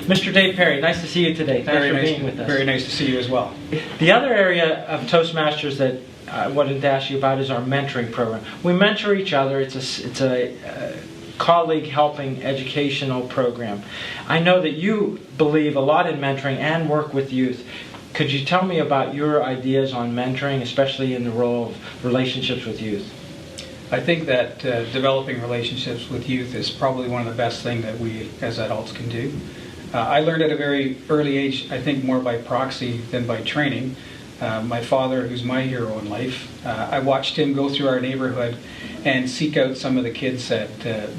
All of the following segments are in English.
Mr. Dave Perry, nice to see you today. Thanks for being with us. Very nice to see you as well. The other area of Toastmasters that I wanted to ask you about is our mentoring program. We mentor each other. It's a colleague helping educational program. I know that you believe a lot in mentoring and work with youth. Could you tell me about your ideas on mentoring, especially in the role of relationships with youth? I think that developing relationships with youth is probably one of the best things that we as adults can do. I learned at a very early age, I think more by proxy than by training. My father, who's my hero in life, I watched him go through our neighborhood and seek out some of the kids that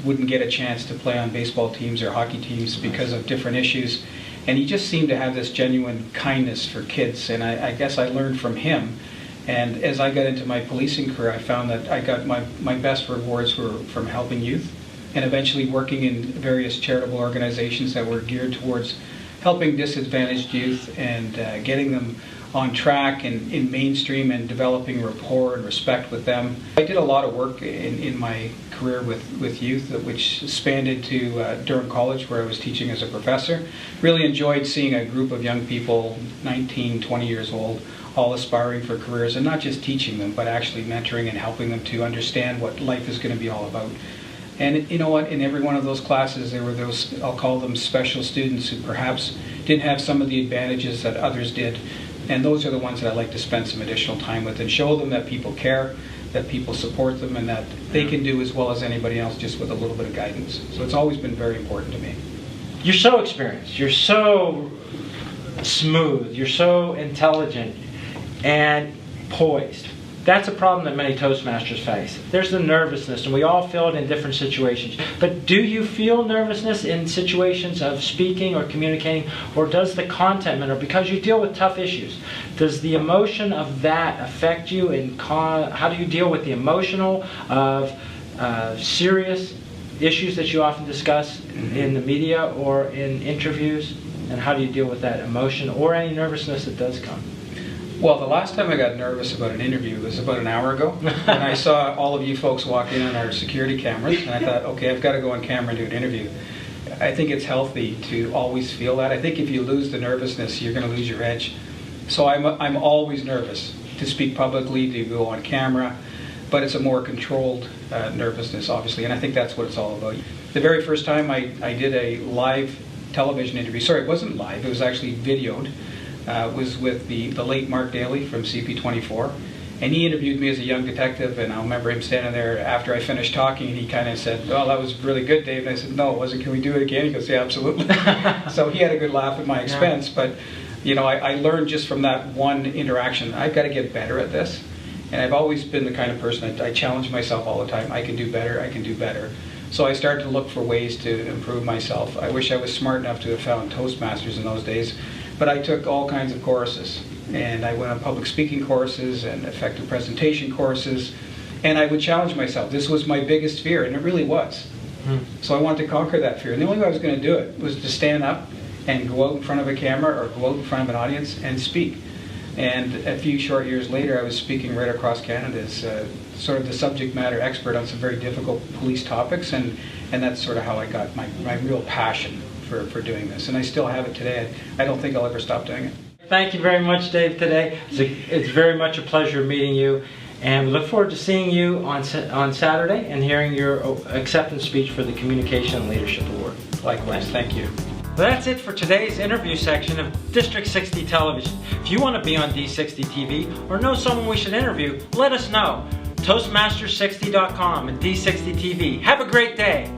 wouldn't get a chance to play on baseball teams or hockey teams because of different issues. And he just seemed to have this genuine kindness for kids, and I guess I learned from him. And as I got into my policing career, I found that I got my best rewards were from helping youth and eventually working in various charitable organizations that were geared towards helping disadvantaged youth and getting them on track and in mainstream and developing rapport and respect with them. I did a lot of work in my career with youth, which spanned into Durham College, where I was teaching as a professor. Really enjoyed seeing a group of young people, 19, 20 years old, all aspiring for careers, and not just teaching them, but actually mentoring and helping them to understand what life is going to be all about. And you know what, in every one of those classes there were those, I'll call them special students, who perhaps didn't have some of the advantages that others did. And those are the ones that I like to spend some additional time with and show them that people care, that people support them, and that they can do as well as anybody else just with a little bit of guidance. So it's always been very important to me. You're so experienced, you're so smooth, you're so intelligent and poised. That's a problem that many Toastmasters face. There's the nervousness, and we all feel it in different situations. But do you feel nervousness in situations of speaking or communicating, or does the content matter? Because you deal with tough issues. Does the emotion of that affect you? How do you deal with the emotional of serious issues that you often discuss in the media or in interviews? And how do you deal with that emotion or any nervousness that does come? Well, the last time I got nervous about an interview was about an hour ago, and I saw all of you folks walk in on our security cameras, and I thought, okay, I've got to go on camera and do an interview. I think it's healthy to always feel that. I think if you lose the nervousness, you're going to lose your edge. So I'm always nervous to speak publicly, to go on camera, but it's a more controlled nervousness, obviously, and I think that's what it's all about. The very first time I did a live television interview, sorry, it wasn't live, it was actually videoed, was with the late Mark Daly from CP24, and he interviewed me as a young detective, and I remember him standing there after I finished talking, and he kind of said, "Oh, that was really good, Dave." And I said, "No, it wasn't. Can we do it again?" He goes, "Yeah, absolutely." So he had a good laugh at my expense, but you know, I learned just from that one interaction, I've got to get better at this, and I've always been the kind of person I challenge myself all the time. I can do better. I can do better. So I started to look for ways to improve myself. I wish I was smart enough to have found Toastmasters in those days. But I took all kinds of courses, and I went on public speaking courses and effective presentation courses, and I would challenge myself. This was my biggest fear, and it really was. So I wanted to conquer that fear, and the only way I was going to do it was to stand up and go out in front of a camera or go out in front of an audience and speak. And a few short years later, I was speaking right across Canada as sort of the subject matter expert on some very difficult police topics, and that's sort of how I got my real passion for doing this, and I still have it today. I don't think I'll ever stop doing it. Thank you very much, Dave, today. It's very much a pleasure meeting you, and we look forward to seeing you on Saturday and hearing your acceptance speech for the Communication and Leadership Award. Likewise, thank you. Well, that's it for today's interview section of District 60 Television. If you want to be on D60TV or know someone we should interview, let us know. Toastmasters60.com and D60TV. Have a great day.